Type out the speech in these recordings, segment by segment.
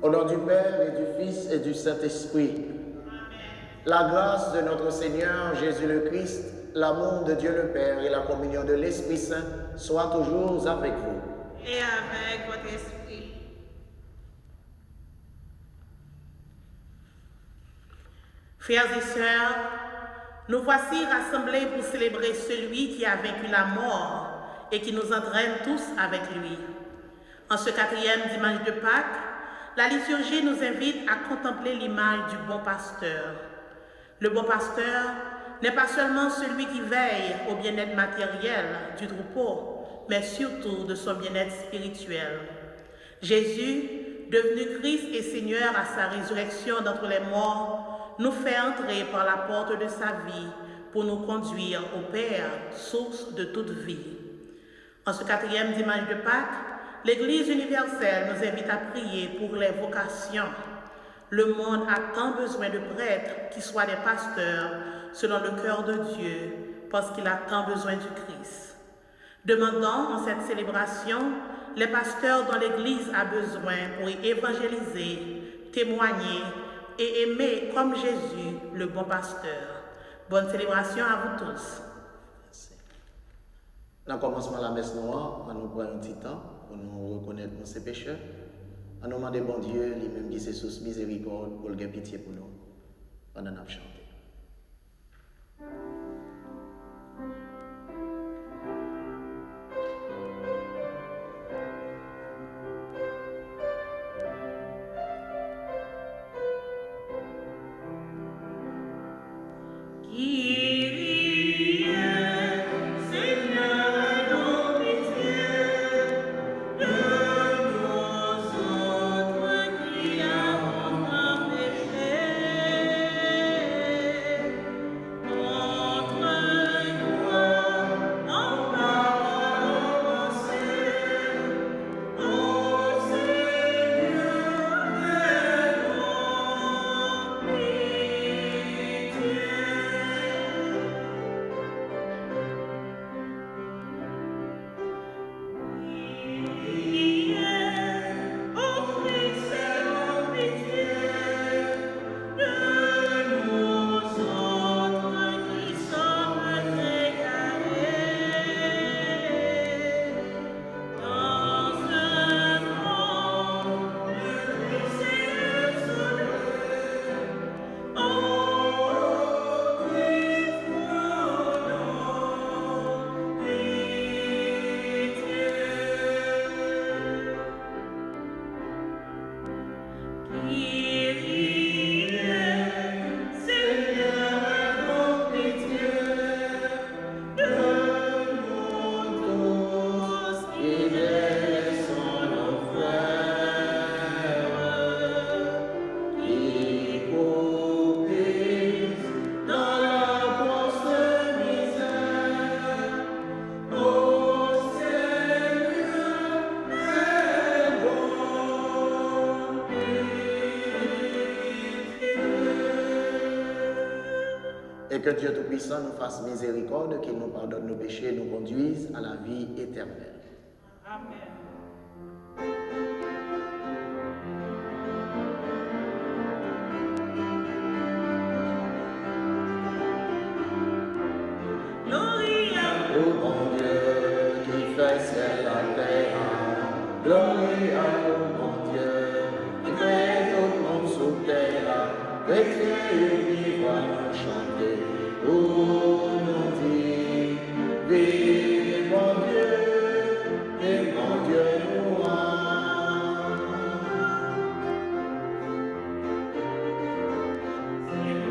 Au nom du Père et du Fils et du Saint-Esprit, la grâce de notre Seigneur Jésus le Christ, l'amour de Dieu le Père et la communion de l'Esprit Saint soient toujours avec vous. Et avec votre esprit. Frères et sœurs, nous voici rassemblés pour célébrer celui qui a vaincu la mort et qui nous entraîne tous avec lui. En ce 4e dimanche de Pâques, la liturgie nous invite à contempler l'image du bon pasteur. Le bon pasteur n'est pas seulement celui qui veille au bien-être matériel du troupeau, mais surtout de son bien-être spirituel. Jésus, devenu Christ et Seigneur à sa résurrection d'entre les morts, nous fait entrer par la porte de sa vie pour nous conduire au Père, source de toute vie. En ce 4e dimanche de Pâques, l'Église universelle nous invite à prier pour les vocations. Le monde a tant besoin de prêtres qui soient des pasteurs selon le cœur de Dieu, parce qu'il a tant besoin du Christ. Demandons en cette célébration les pasteurs dont l'Église a besoin pour y évangéliser, témoigner et aimer comme Jésus, le bon pasteur. Bonne célébration à vous tous. Dans le commencement de la messe noire, on nous prend un petit temps pour nous reconnaître nos pécheurs. On nous demande bon Dieu, lui-même qui s'est sous miséricorde, pour le pitié pour nous. Pendant qu'on a chanté. Et que Dieu Tout-Puissant nous fasse miséricorde, qu'il nous pardonne nos péchés et nous conduise à la vie éternelle. Amen. Ô bon Dieu qui fait ciel la terre, gloire au bon Dieu qui fait tout le monde sous terre, vécu qui va nous chanter, pour nous dire, vive bon Dieu, et bon Dieu nous a.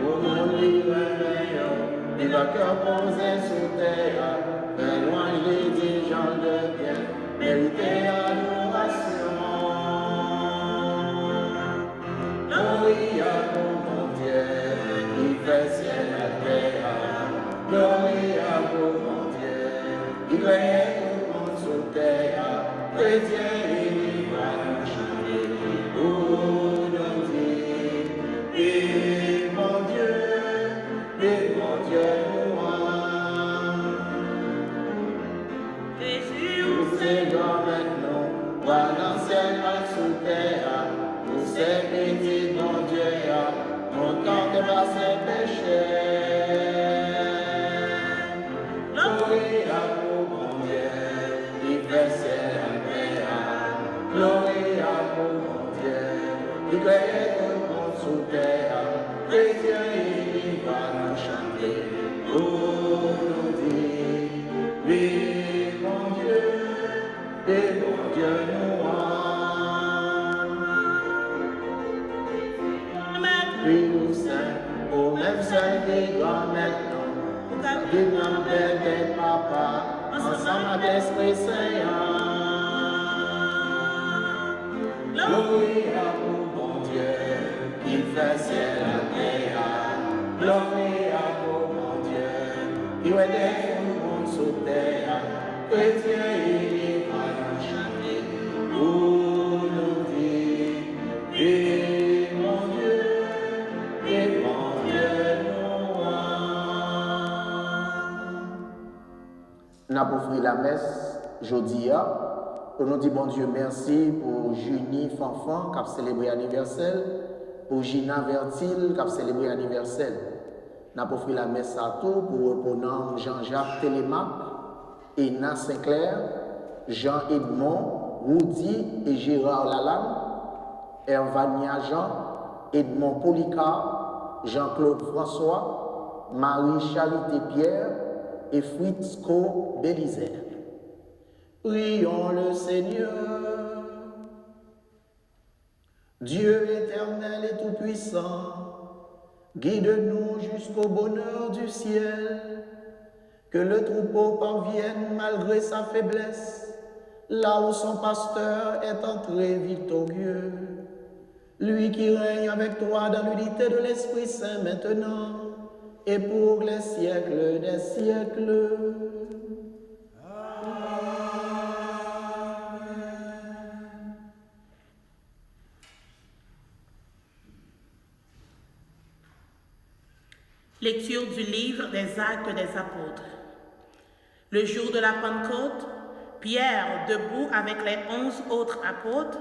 Pour nous livrer, il va cœur posé sous terre, mais loin les dirigeants de bien, mériter adoration. Gloire au bon Dieu, qui fait ciel et terre. Gloire au bon Dieu, qui crée tout le monde sous terre. Chrétien, il va nous chanter. ses péchés. Glorie à vous, mon Dieu, qui fait ciel et terre. Glorie à vous, mon Dieu, qui crée tout le monde sous terre. Chrétiens, il va nous chanter pour nous dire, oui, mon Dieu, et mon Dieu nous aime. Oui, nous saint, au même saint qui grand maintenant, qui n'en perd papa, ensemble avec l'Esprit Saint. Glorie à vous, mon Dieu, qui fait ciel et terre. Glorie à vous, mon Dieu, qui aide tout le monde sous terre. Chrétiens, il va nous chanter pour nous dire, et mon Dieu nous aime. Nous avons offert la messe jeudi. On nous dit bon Dieu merci pour Junie Fanfan qui a célébré l'anniversaire, pour Gina Vertil qui a célébré l'anniversaire. Nous avons offert la messe à tout pour reponant Jean-Jacques Télémac, Ena Sinclair, Jean-Edmond, Woody et Gérard Lalanne, Hervania Jean, Edmond Policar, Jean-Claude François, Marie Charité Pierre et Fritzko Bélizer. Prions le Seigneur. Dieu éternel et tout-puissant, guide-nous jusqu'au bonheur du ciel, que le troupeau parvienne malgré sa faiblesse, là où son pasteur est entré victorieux. Lui qui règne avec toi dans l'unité de l'Esprit Saint maintenant et pour les siècles des siècles. Lecture du livre des Actes des Apôtres. Le jour de la Pentecôte, Pierre, debout avec les 11 autres apôtres,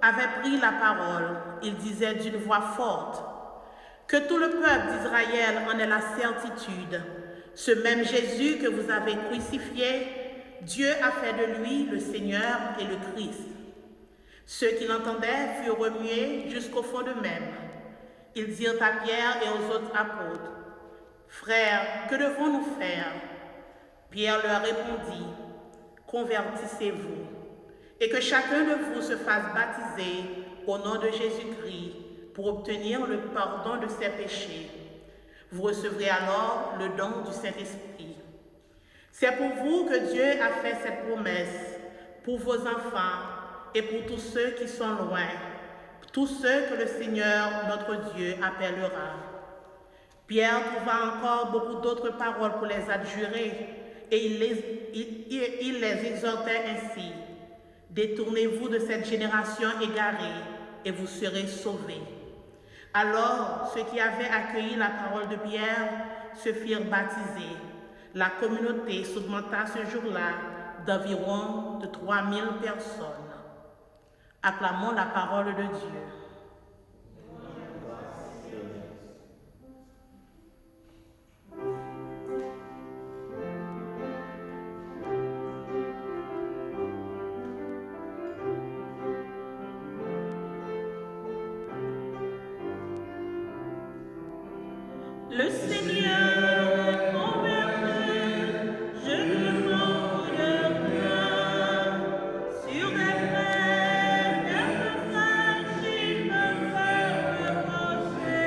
avait pris la parole. Il disait d'une voix forte, « Que tout le peuple d'Israël en ait la certitude. Ce même Jésus que vous avez crucifié, Dieu a fait de lui le Seigneur et le Christ. » Ceux qui l'entendaient furent remués jusqu'au fond d'eux-mêmes. Ils dirent à Pierre et aux autres apôtres, « Frères, que devons-nous faire ?» Pierre leur répondit, « Convertissez-vous, et que chacun de vous se fasse baptiser au nom de Jésus-Christ pour obtenir le pardon de ses péchés. Vous recevrez alors le don du Saint-Esprit. C'est pour vous que Dieu a fait cette promesse, pour vos enfants et pour tous ceux qui sont loin, tous ceux que le Seigneur notre Dieu appellera. » Pierre trouva encore beaucoup d'autres paroles pour les adjurer, et il les exhortait ainsi. « Détournez-vous de cette génération égarée, et vous serez sauvés. » Alors, ceux qui avaient accueilli la parole de Pierre se firent baptiser. La communauté s'augmenta ce jour-là d'environ 3000 personnes. Acclamons la parole de Dieu. Le Seigneur est mon berger, je ne manque de rien. Sur des plaines, d'herbes fraîches, il me fait reposer.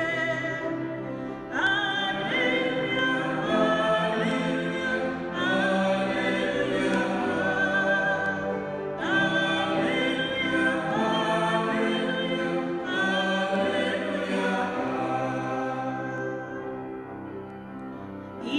Alléluia, Alléluia, Alléluia. Alléluia, Alléluia, Alléluia.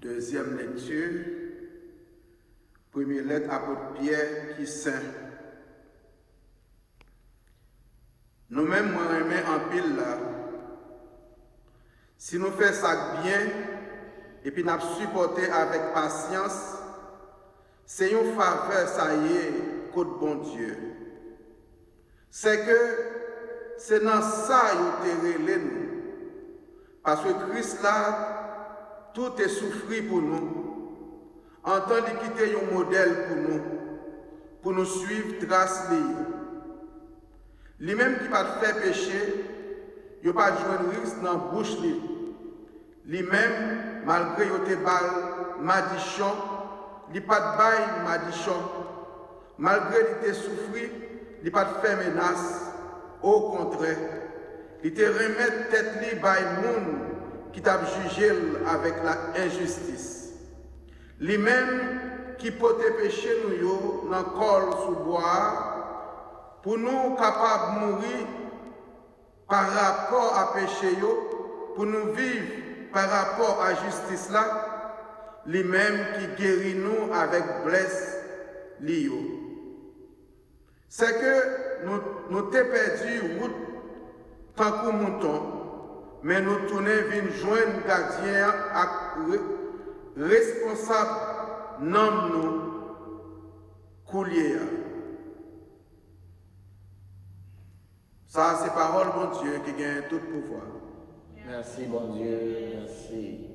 Deuxième lecture, première lettre apôtre Pierre qui saint. Nous-mêmes, moi, en pile là, si nous faisons ça bien et puis nous supporter avec patience, c'est une faveur, ça y est, côté bon Dieu. C'est que c'est dans ça que nous nous. Parce que Christ là, tout est souffri pour nous. En temps de quitter un modèle pour nous suivre, trace lui-même qui va faire péché, il n'a pas joué de risque dans la bouche. Lui-même, malgré qu'il bal madichon, il n'a pas de bail madichon. Malgré qu'il ait souffri, il n'a pas de fait menace. Au contraire, il te remet tête li by moun qui t'a jugé avec la injustice. Lui-même qui peut péché nous dans col sous bois pour nous capables de mourir par rapport à péché pour nous vivre par rapport à justice là, lui-même qui guérit nous avec blesse lio. C'est que nous t'ai perdu route tant que mouton, mais nous tournons vers joindre gardien responsable nom nous coulier. Ça, c'est parole bon Dieu qui gagne tout pouvoir. Merci, bon Dieu, merci.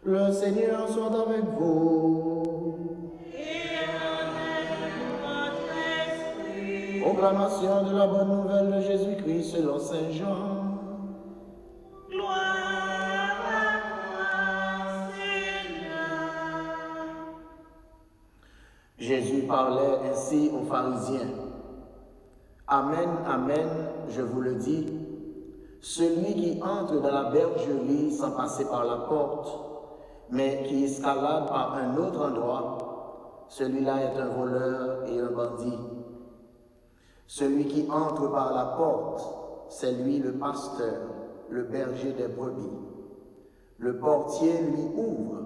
Le Seigneur soit avec vous. Et avec votre esprit. Proclamation de la bonne nouvelle de Jésus-Christ selon Saint Jean. Gloire à toi, Seigneur. Jésus parlait ainsi aux pharisiens. Amen, amen, je vous le dis, celui qui entre dans la bergerie sans passer par la porte, mais qui escalade par un autre endroit, celui-là est un voleur et un bandit. Celui qui entre par la porte, c'est lui le pasteur, le berger des brebis. Le portier lui ouvre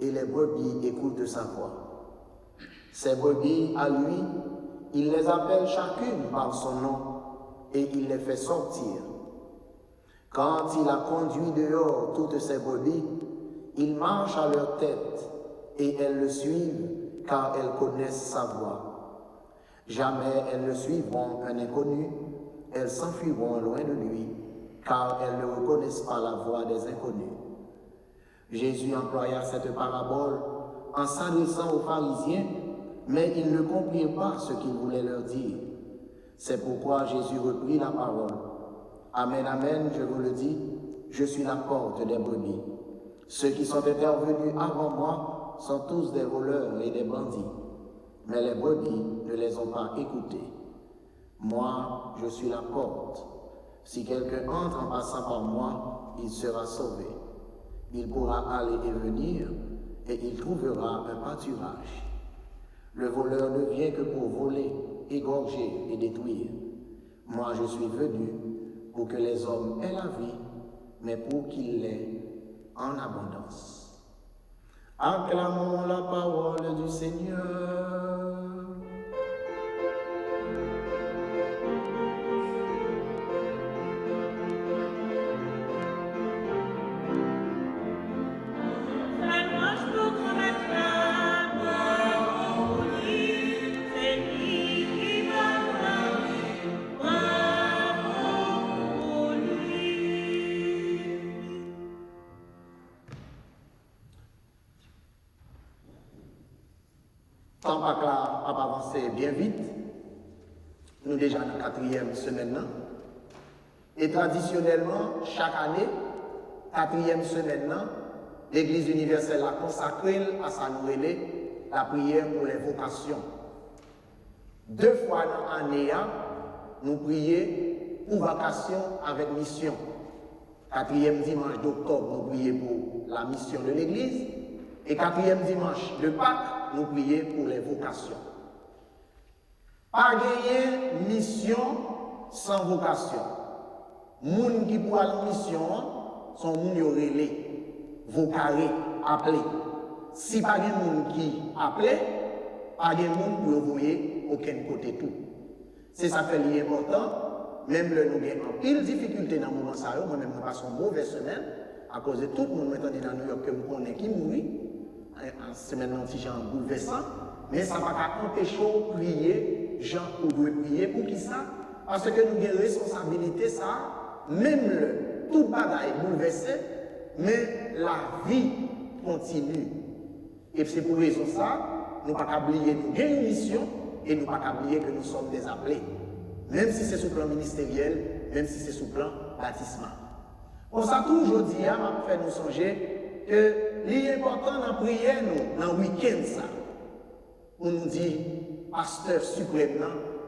et les brebis écoutent sa voix. Ces brebis, à lui, il les appelle chacune par son nom et il les fait sortir. Quand il a conduit dehors toutes ces brebis, il marche à leur tête et elles le suivent car elles connaissent sa voix. Jamais elles ne suivront un inconnu, elles s'enfuiront loin de lui car elles ne reconnaissent pas la voix des inconnus. Jésus employa cette parabole en s'adressant aux pharisiens, mais ils ne comprirent pas ce qu'il voulait leur dire. C'est pourquoi Jésus reprit la parole. Amen, amen, je vous le dis, je suis la porte des brebis. Ceux qui sont intervenus avant moi sont tous des voleurs et des bandits, mais les brebis ne les ont pas écoutés. Moi, je suis la porte. Si quelqu'un entre en passant par moi, il sera sauvé. Il pourra aller et venir, et il trouvera un pâturage. Le voleur ne vient que pour voler, égorger et détruire. Moi, je suis venu pour que les hommes aient la vie, mais pour qu'ils l'aient en abondance. Acclamons la parole du Seigneur. Tant pas que là, a avancé bien vite. Nous déjà dans la 4e semaine. Là. Et traditionnellement, chaque année, 4e semaine, là, l'Église universelle a consacré à sa nouvelle la prière pour les vocations. 2 fois dans l'année, nous prions pour vocation avec mission. 4e dimanche d'octobre, nous prions pour la mission de l'Église. Et 4e dimanche de Pâques, nous prions pour les vocations. Pas gagner mission sans vocation. Moun qui pour la mission sont moun yo relé, vocaré, appelé. Si pas gen moun qui appelé, pas gen moun pour voyer aucun côté tout. C'est ça fait l'important, même le nous avons en pile difficulté dans le moment ça, moi-même je passe une mauvaise semaine à cause de tout le monde maintenant dans New York que je connais qui mourit. En semaine anti Jean bouleversant, mais ça ne va pas empêcher de prier, Jean ou doit prier pour qui ça? Parce que nous avons une responsabilité ça, même le tout bagaille bouleversé, mais la vie continue. Et c'est pour raison ça, nous ne pouvons pas oublier nous avons une mission et nous ne pouvons pas oublier que nous sommes des appelés. Même si c'est sous plan ministériel, même si c'est sous plan baptismal. Pour ça, tout aujourd'hui, m'a fait nous songer que l'important dans la prière, dans le week-end, ça, on nous dit, pasteur suprême,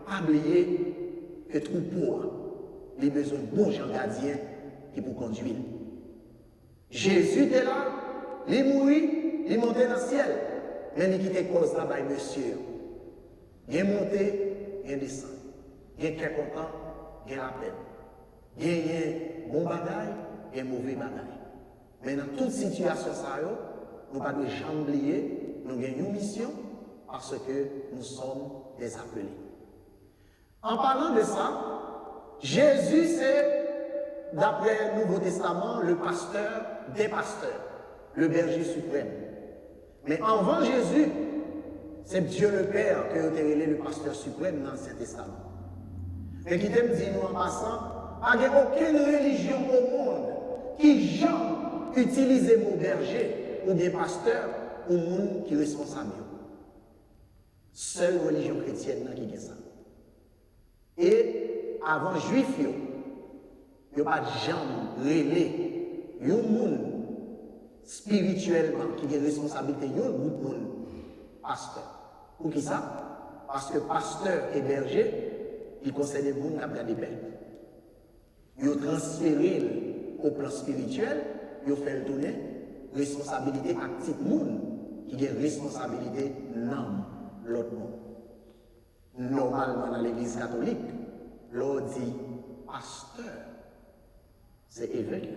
pas oublier que troupeau, il a besoin de bons gens gardiens qui pour conduire. Jésus était là, il mourit, il est monté dans le ciel, mais il quittait cause là-bas, monsieur. Il est monté, il est descendu. Il est très content, il est la peine. Il y a bon bagaille et mauvais bagaille. Mais dans toute situation, nous ne pouvons jamais oublier, nous avons une mission parce que nous sommes des appelés. En parlant de ça, Jésus, c'est, d'après le Nouveau Testament, le pasteur des pasteurs, le berger suprême. Mais avant Jésus, c'est Dieu le Père qui a été le pasteur suprême dans l'Ancien Testament. Et qui t'aime dire, nous en passant, il n'y a aucune religion au monde qui jamais utilise le mot berger ou bien pasteur ou monde qui est responsable. Seule religion chrétienne qui a ça. Et avant juif, il n'y a pas de jamais relé un monde spirituellement qui a responsabilité, un groupe de monde pasteur. Pour qui ça? Parce que pasteur et berger, il concerne les gens qui ont des bêtes. Il a transféré au plan spirituel, il a fait donner responsabilité à petit monde qui a responsabilité dans l'autre monde. Normalement, dans l'église catholique, l'on dit pasteur, c'est évêque.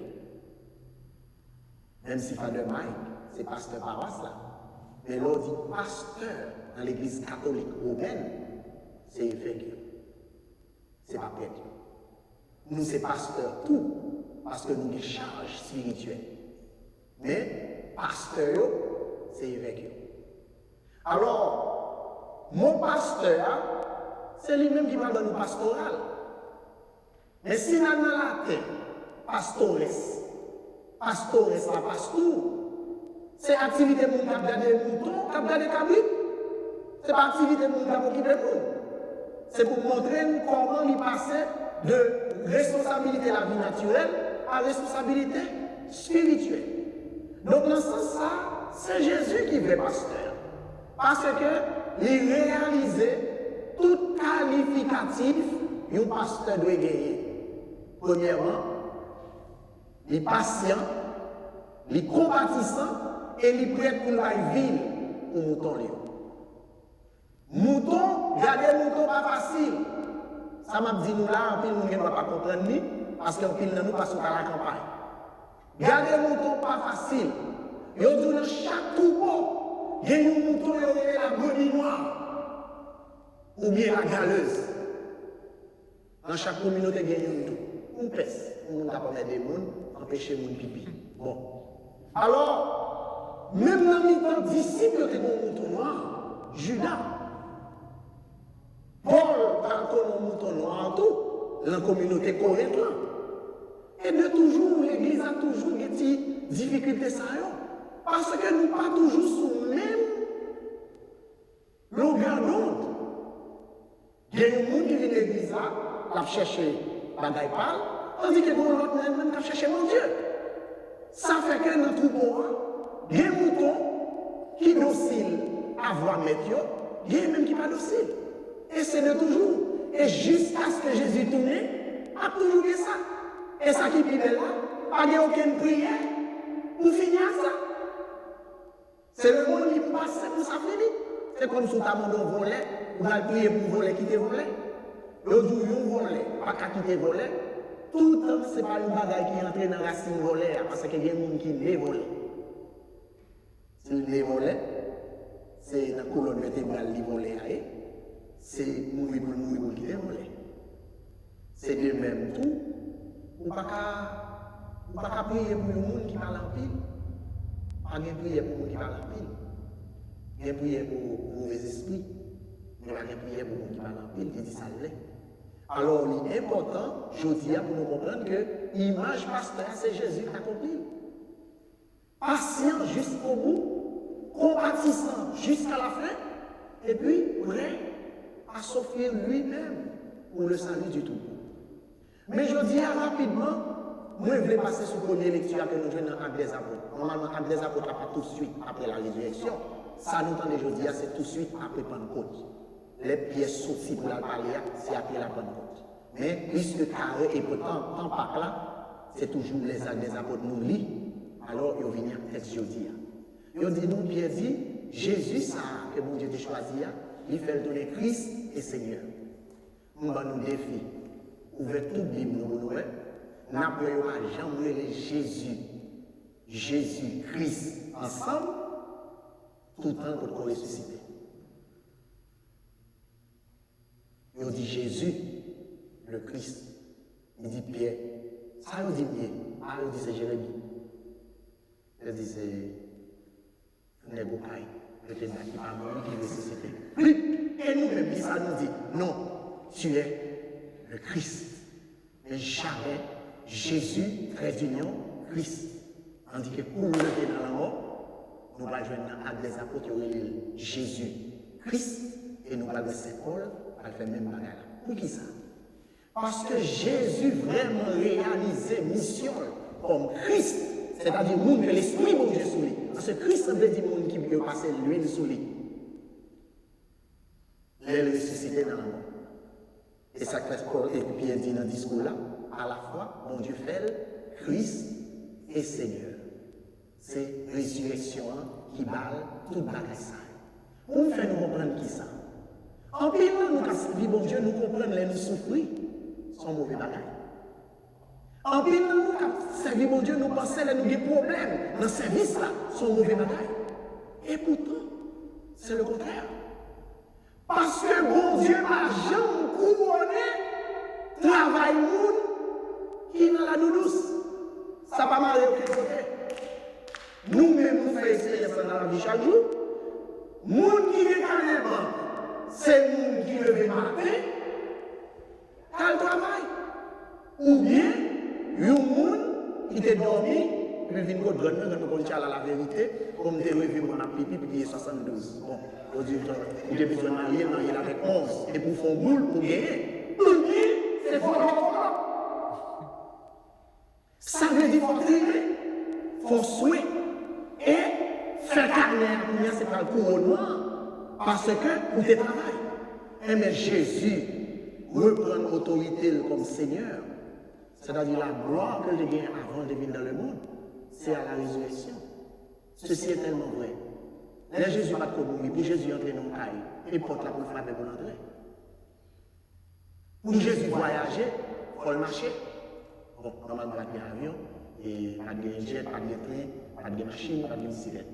Même si Father Mike, c'est pasteur paroisse là. Mais l'on dit pasteur dans l'église catholique romaine, c'est évêque. C'est pas prêtre. Nous, c'est pasteur tout, parce que nous avons une charge spirituelle. Mais pasteur, c'est évêque. Alors, mon pasteur, c'est lui-même qui va dans le pastoral. Mais si nous avons la terre, pastores, la pasteur, c'est activité de mon qui a gardé les moutons, qui a gardé les cabris. C'est pas activité de mon qui a occupé les moutons. C'est pour montrer comment il passait de responsabilité de la vie naturelle à responsabilité spirituelle. Donc, dans ce sens-là, c'est Jésus qui est pasteur. Parce qu'il réalisait tout qualificatif qu'un pasteur doit gagner. Premièrement, il est patient, il est compatissant et il est prêt pour la ville pour mouton. Mouton, garder mouton pas facile. Ça m'a dit nous là, en pile nous ne pas comprendre ni, parce qu'en pile nous passons à la campagne. Garder mouton pas facile. Yo dit dans chaque troupeau, il y a un mouton qui est la brebis noire ou bien la galeuse. Dans chaque communauté, il y a un mouton. On pèse, on n'a pas des gens, empêcher les gens pipi. Bon. Alors, même dans les temps disciples, il y a un mouton noir, Judas. Paul, quand on a un mouton noir, tout, dans la communauté correcte. Et de toujours, l'Église a toujours des difficultés. Parce que nous ne sommes pas toujours sous même longueur d'onde. Il y a des gens qui viennent à l'église là, qui cherchent bagaille pâle, tandis que l'autre même qui cherche mon Dieu. Ça fait que dans tout bon, il y a des moutons qui sont dociles à voir mettre, il y a même qui ne sont pas dociles. Et c'est de toujours. Et jusqu'à ce que Jésus tourne, a toujours fait ça. Et ça qui est là, pas de aucune prière pour finir ça. C'est le monde qui passe pour ça finir. C'est comme si tu as demandé un volet, ou tu as prié pour voler, quitter volet. L'autre jour, un volet, pas qu'à quitter volet. Tout le temps, ce n'est pas une bagaille qui entre dans la racine volet, parce qu'il y a des gens qui les volent. Si les volent, c'est dans la colonne vertébrale qui volent. C'est mourir pour quitter volet. C'est de même tout. Ou pas qu'à prier pour le monde qui parle en pile. Pas de prier pour le monde qui parle en pile. Il y a prier pour le mauvais esprit. Mais pas de prier pour le monde qui parle en pile, qui dit ça l'est. Alors, il est important, je dis, pour nous comprendre que l'image pasteur, c'est Jésus qui accomplit. Patient jusqu'au bout, compatissant jusqu'à la fin, et puis prêt à s'offrir lui-même pour le salut du tout. Mais je dis rapidement, moi je voulais passer sur la première lecture que nous jouons dans l'Acte des Apôtres. Normalement, l'Acte des Apôtres n'est pas tout de suite après la résurrection. Ça nous entend aujourd'hui, c'est tout de suite après Pentecôte. Les pièces sorties pour la parler, c'est après la Pentecôte. Mais puisque carré et pourtant, tant par là, c'est toujours les Actes des Apôtres nous lit, alors il vient un texte aujourd'hui. Il dit, nous, Pierre dit, Jésus, ça, que mon Dieu t'a choisi, il fait le donner Christ et Seigneur. Nous allons nous défier. Ouvrez toute Bible, nous n'appelons pas jamais Jésus, Jésus-Christ ensemble, tout le temps pour qu'on ressuscite. Il dit Jésus, le Christ. Il dit Pierre. Ça, il dit Pierre. Ah, il dit c'est Jérémie. Il dit c'est Négokai. Le témoin qui parle, qui ressuscite. Et nous-mêmes, ça nous dit non, tu es le Christ. Mais jamais Jésus, trait d'union, Christ. Tandis que pour nous lever dans la mort, nous allons joindre dans l'Acte des Apôtres, Jésus, Christ, et nous allons Saint Paul, à faire même bagarre. Pour qui ça? Parce que Jésus vraiment réalisé mission comme Christ, c'est-à-dire monde que l'Esprit de Dieu sous lui. Parce que Christ semble dire monde qui peut passer l'huile sous lui. Il est ressuscité dans la mort. Et ça que Paul et Pierre dit dans le discours là, à la fois, mon Dieu fait Christ et Seigneur. C'est résurrection qui balle toute bagaille ça. Pour nous faire nous comprendre qui ça. En pile, nous avons bon Dieu, nous comprenons les nous souffrir, son mauvais bagaille. En pile, nous avons servi bon Dieu, nous pensons que nous avons des problèmes dans le service là, son mauvais bagaille. Et pourtant, c'est le contraire. Parce que bon Dieu n'a jamais couronné travail monde qui est dans la douce. Ça va pas mal de côté. Nous-mêmes, nous faisons expérience dans la vie chaque jour. Monde qui est carrément, c'est monde qui lève le matin, qui travail. Ou bien, il y a un monde qui est dormi, puis vient de donner, nous avons à la vérité, comme des revues mon pipi, puis il est 72. Bon, vous devez se marier, il avec 11. Et pour faire boule, pour gagner. Pour gagner, c'est fort. Ça veut dire qu'il faut tirer, il faut souhaiter. Et faire carrière, c'est pas le couronnement, parce que pour tes travail. Mais Jésus reprend l'autorité comme Seigneur, c'est-à-dire la gloire que j'ai gagnée avant de venir dans le monde, c'est à la résurrection. Ceci est tellement vrai. Là, Jésus n'a pas de mourir, pour Jésus entrer dans le caille, et porte la pour frapper pour l'entrée. Pour Jésus voyager, il faut le marcher. Bon, normalement, il y a un avion, et pas de jet, pas de train, pas de machine, pas de bicyclette.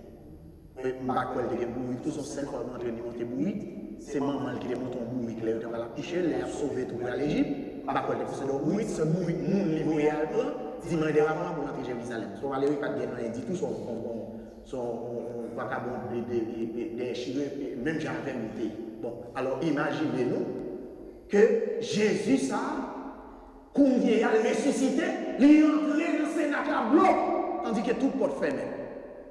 Mais je ne sais pas si vous tous sont seuls pour entrer dans le bouillie. C'est maman qui monte en bouillie, qui est la piche, elle a sauvé tout pour l'Égypte. Je ne sais pas si c'est dans le bouillie, ce bouillie, nous, les bouillies à l'autre, ils demandent avant pour entrer à Jérusalem. Si on va aller au 4 ils disent tous sont des chirurgiens, même j'avais monté. Bon, alors imaginez-nous que Jésus, ça, combien il a ressuscité, il est entré dans ce nacre bloc, tandis que tout porte fermé.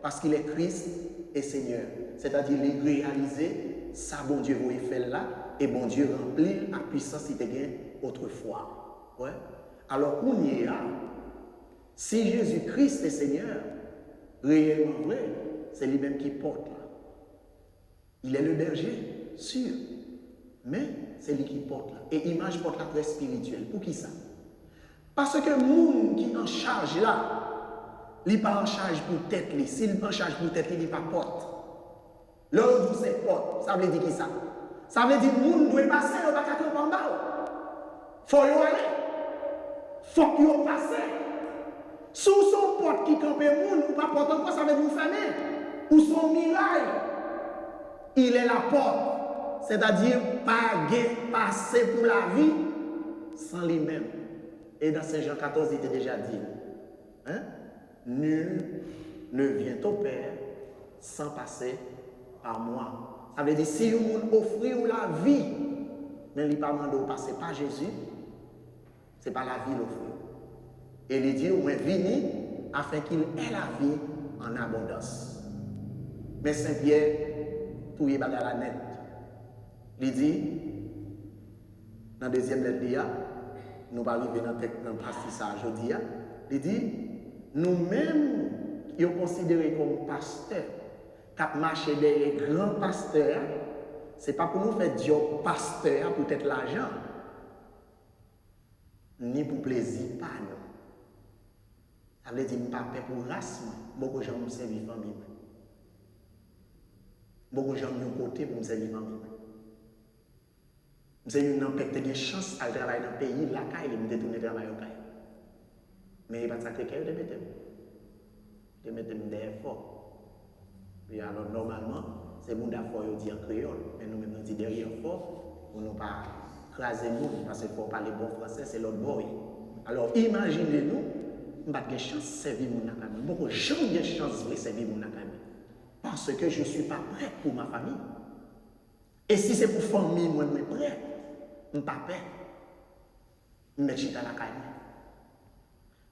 Parce qu'il est Christ et Seigneur. C'est-à-dire, il est réalisé ça bon Dieu vous fait là, et bon Dieu remplit la puissance qui était gain autrefois. Ouais. Alors, on y est là. Si Jésus-Christ est Seigneur, réellement vrai, c'est lui-même qui porte là. Il est le berger, sûr, mais c'est lui qui porte là. Et image porte là très spirituelle. Pour qui ça? Parce que le monde qui est en charge là, il n'est pas en charge pour tête. S'il est en charge pour tête, il n'est pas porte. L'autre vous c'est porte. Ça veut dire qui ça? Ça veut dire que le monde doit passer, il ne va pas camper en bas. Il faut y aller. Il faut qu'il y passe. Sous son porte qui campe le monde, ou pas porte encore, ça veut dire vous fermer. Ou son mirail, il est la porte. C'est-à-dire, pas passer pour la vie sans lui-même. Et dans Saint Jean 14, il était déjà dit, hein? Nul ne vient au Père sans passer par moi. Ça veut dire, si vous offrez la vie, mais il n'est pas demandé de passer par Jésus, ce n'est pas la vie l'offrir. Et il dit, on est venu afin qu'il ait la vie en abondance. Mais Saint-Pierre, tout est bagarre la net. Il dit, dans la deuxième lettre, nous allons arriver dans le pastissage aujourd'hui, il dit, nous-mêmes, qui sommes considérés comme pasteurs, qui marchent derrière les grands pasteurs, ce n'est pas pour nous faire job pasteur pour être l'argent, ni pour plaisir, pas non. Ça veut dire que je ne suis pas fait pour race, beaucoup de gens me servent famille. Beaucoup de gens me côté pour me servir famille. Je suis une chance à travailler dans le pays, là, il me détourner travailler au pays. Mais il n'y a pas de sacré-cœur de mettre. De mettre des efforts. Et alors, normalement, c'est le monde d'affaires qui dit en créole, mais nous-mêmes, nous disons derrière fort, pour ne pas craser nous, parce qu'il faut parler bon français, c'est l'autre boy. Alors, imaginez-nous, je n'ai pas de chance de servir mon académie. Beaucoup de gens ont de chance de servir mon académie. Parce que je ne suis pas prêt pour ma famille. Et si c'est pour famille, moi, je suis prêt. Je ne suis pas prêt. Je me mets à la caille.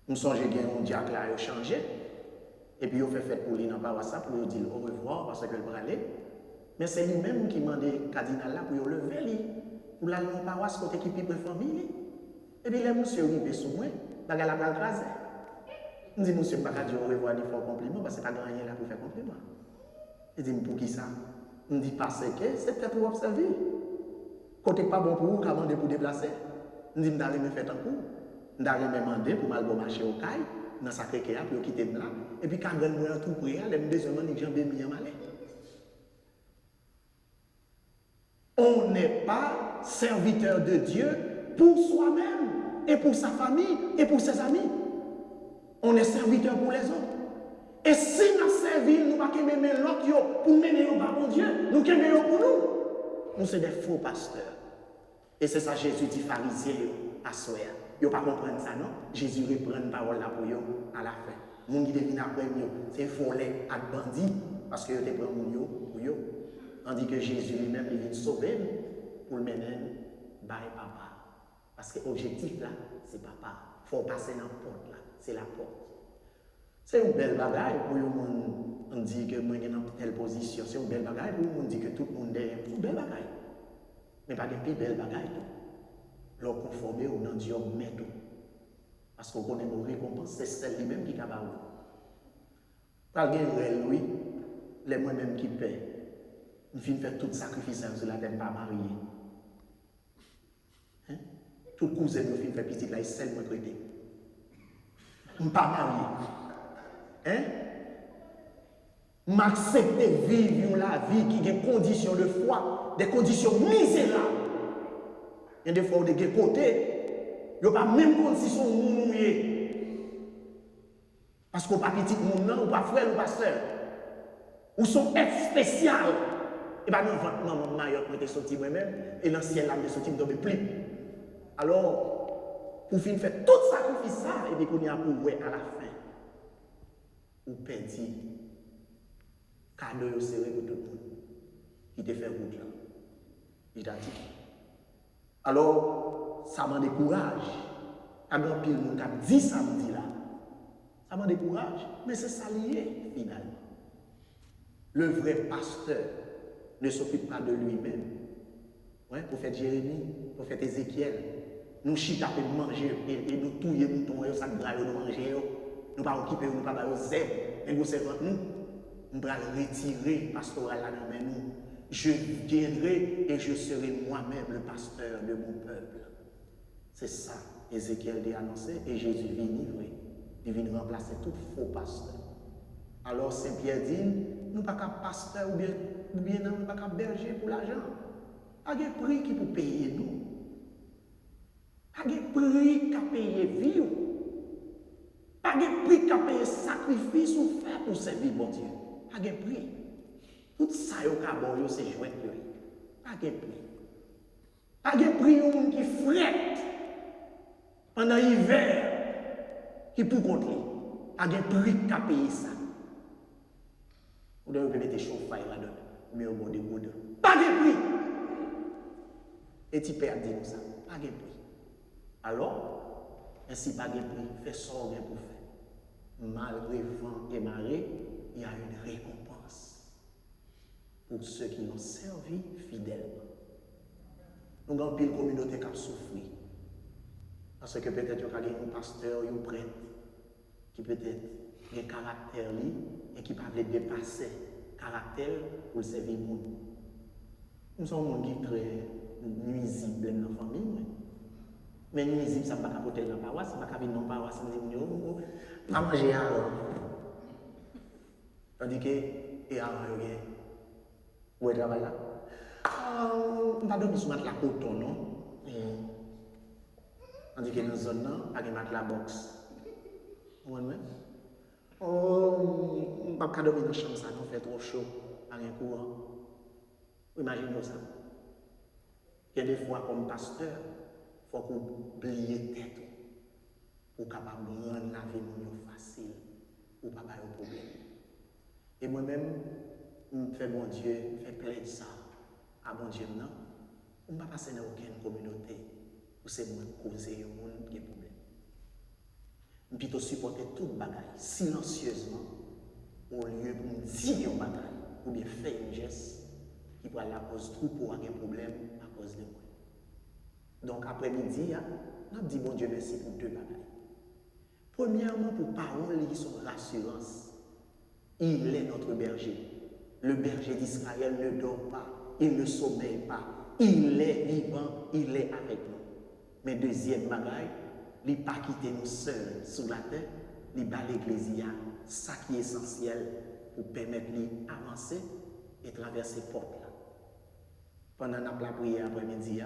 Je songe que mon diacre là a changé. Et puis, il fait fête pour lui dans le WhatsApp pour lui dire au revoir parce que le aller. Mais c'est lui-même qui m'a demandé cardinal là pour le lever lui. Pour aller dans la paroisse côté qui pipe famille. Et puis, les monsieur arrivent sur moi, la gala va craser. Je dis, monsieur, je ne peux pas dire au revoir ni faire compliment parce que c'est pas rien là pour faire compliment. Il dit, pour qui ça? Je dis, parce que c'est peut-être pour observer. Côté pas bon pour vous, comment pour déplacer? Je dis, je vais me faire un coup. Je vais me demander pour aller marcher au caille, dans sa créquette, pour quitter là. Et puis, quand je vais tout près, je vais me dire, j'en vais m'y aller. On n'est pas serviteur de Dieu pour soi-même, et pour sa famille, et pour ses amis. On est serviteur pour les autres. Et si nous servons, nous ne pouvons pas aimer l'autre pour mener au bas Dieu, nous aimons pour nous. Nous sommes des faux pasteurs. Et c'est ça Jésus dit pharisiens à soi. Ils ne pas comprendre ça, non? Jésus reprend une parole là pour eux à la fin. Les gens qui deviennent après eux, c'est volé à bandit parce que ils prennent pour eux. Tandis que Jésus lui-même, il vient sauver pour le mener by papa. Parce que l'objectif là, c'est papa. Il faut passer dans la porte là. C'est la porte. C'est une belle bagaille pour le monde. On dit que moi, je suis dans telle position. C'est une belle bagaille pour le monde. On dit que tout le monde est une belle bagaille. Mais pas de plus belle bagaille. Leur conformer au nom de Dieu, mais tout. Parce qu'on connaît nos récompenses, c'est celle lui-même qui est capable. Pas de lui, les moi-même qui paient. Je viens faire tout sacrifice sur la terre, pas marié. Hein? Tout cousin, je viens faire petit là, et celle moi traité. Je ne suis pas marié. Hein? M'accepter vivre la vie qui a des conditions de foi, des conditions misérables. Il y a des fois où des côtés, il n'y a pas même condition de mouiller. Parce qu'on n'est pas petit monde, ou pas frère, ou pas soeur. Ou sont être spécial. Et bien, non, mon maillot, je suis sorti moi-même, et dans le ciel, là, je suis sorti, je tombe plus. Alors, pour finir faire tout sacrifice ça, et puis qu'on y a pour à la fin. Ou perdu. Cadeau serré pour tout le monde. Qui te fait route là. Il t'a dit. Alors, ça m'a décourage. À grand pile, mon cap dit samedi là. Ça m'a décourage. Mais c'est ça lié, finalement. Le vrai pasteur ne s'occupe pas de lui-même. Ouais, prophète Jérémie, prophète Ézéchiel, nous chita pour manger et nous touiller moutons et ça nous manger. Nous pas occuper, nous pas bailler zèbre, mais nous servons nous. Nous allons retirer pastoral là dans nous. Je viendrai et je serai moi-même le pasteur de mon peuple. C'est ça, Ézéchiel a annoncé et Jésus vient livrer. Il vient remplacer tout faux pasteur. Alors Saint-Pierre dit, nous ne sommes pas pasteur ou bien nous ne sommes pas berger pour l'argent. Il y a un prix qui peut payer nous. Il y a un prix qui peut payer vie. Il y a un prix qui peut payer sacrifice ou faire pour servir mon Dieu. Il y a un prix. Tout ça, c'est jouet. Il y a un prix. Il y a un prix où qui frette pendant l'hiver qui peut contre lui. Il y a un prix qui peut payer ça. Vous devez mettre chauffage là-dedans, mais au bon de goudron. Pas de prix. Et tu perds dit nous ça. Pas de prix. Alors, ainsi pas de prix, fais sortir pour faire. Malgré vent et marée, il y a une récompense pour ceux qui l'ont servi fidèlement. Nous avons une communauté qui a souffert. Parce que peut-être qu'il y a un pasteur ou un prêtre qui peut-être a un caractère et qui peut dépasser le caractère pour le servir le monde. Nous sommes un monde très nuisible dans la famille. Mais nuisible, ça ne va pas apporter dans la paroisse, ça ne va pas venir dans la paroisse, ça ne va pas manger alors. Tandis que, et alors, où est le travail là? On ne va pas dormir sur la coton, non? Tandis que dans la zone, on va mettre la box. Vous voyez? On ne va pas dormir dans la chambre, ça nous fait trop chaud, avec un courant. Imaginez ça. Il y a des fois, comme pasteur, il faut qu'on oublie tête pour capable de rendre la vie facile ou pas de problème. Et moi-même, je fais bon Dieu, je fais plein de ça à bon Dieu. Non, on ne va pas passer dans aucune communauté où c'est moi qui cause un monde qui a problème. Je plutôt supporter toute bagaille silencieusement au lieu de me dire une bagaille ou bien faire un geste qui va la cause trop pour avoir un problème à cause de moi. Donc après-midi, on a dit bon Dieu merci pour deux bagailles. Premièrement, pour paroles qui sont rassurances. Il est notre berger. Le berger d'Israël ne dort pas, il ne sommeille pas. Il est vivant, il est avec nous. Mais deuxième bagaille, il n'a pas quitté nous seuls sur la terre, il bat l'Ecclésia, ça qui est essentiel pour permettre d'avancer et traverser les portes là. Pendant la prière après-midi,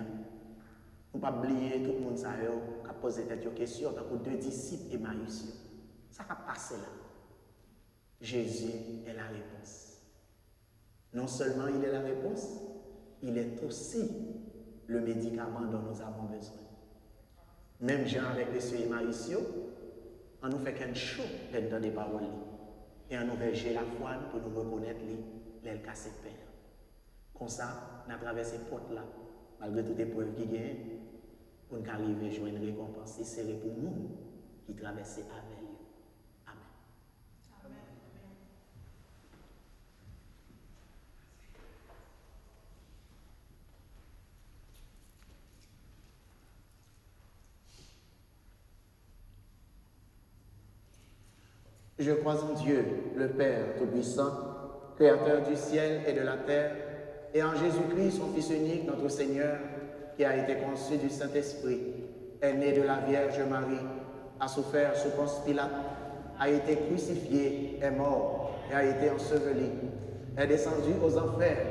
on ne peut pas oublier tout le monde qui a posé cette question, tant que deux disciples et Maïs. Ça va passer là. Jésus est la réponse. Non seulement il est la réponse, il est aussi le médicament dont nous avons besoin. Même Jean avec les et Mauricio, on nous fait qu'un chaud dans des paroles. Et on nous verger la foi pour nous reconnaître les cassés de père. Comme ça, on a traversé cette porte là, malgré toutes les épreuves qui gagnent, pour nous arriver à jouer une récompense. Et c'est pour nous qui traversons avec lui. Amen. Amen. Je crois en Dieu, le Père Tout-Puissant, Créateur du ciel et de la terre, et en Jésus-Christ, son Fils unique, notre Seigneur, qui a été conçu du Saint-Esprit, est né de la Vierge Marie, a souffert sous Ponce Pilate, a été crucifié, est mort et a été enseveli, est descendu aux enfers,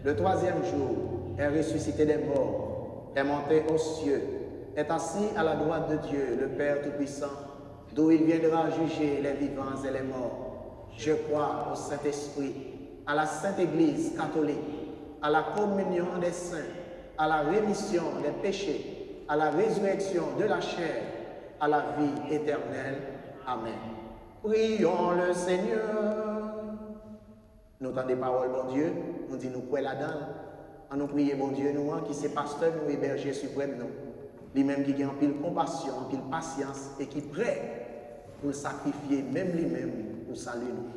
le troisième jour, est ressuscité des morts, est monté aux cieux, est assis à la droite de Dieu, le Père Tout-Puissant, d'où il viendra juger les vivants et les morts. Je crois au Saint-Esprit, à la Sainte Église catholique, à la communion des saints, à la rémission des péchés, à la résurrection de la chair, à la vie éternelle. Amen. Prions le Seigneur. Nous entendons des paroles, bon Dieu, nous disons nous quoi là-dedans. En nous prier, bon Dieu, nous, qui c'est pasteur, nous, héberger suprême, nous. Lui-même qui a en pile compassion, en pile patience et qui est prêt pour sacrifier, même lui-même, pour saluer nous.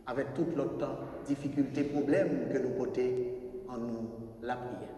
Avec tout le temps, difficultés, problèmes que nous portons, en nous la prière.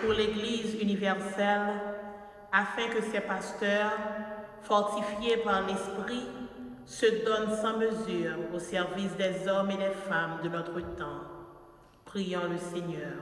Pour l'Église universelle, afin que ses pasteurs, fortifiés par l'Esprit, se donnent sans mesure au service des hommes et des femmes de notre temps. Prions le Seigneur.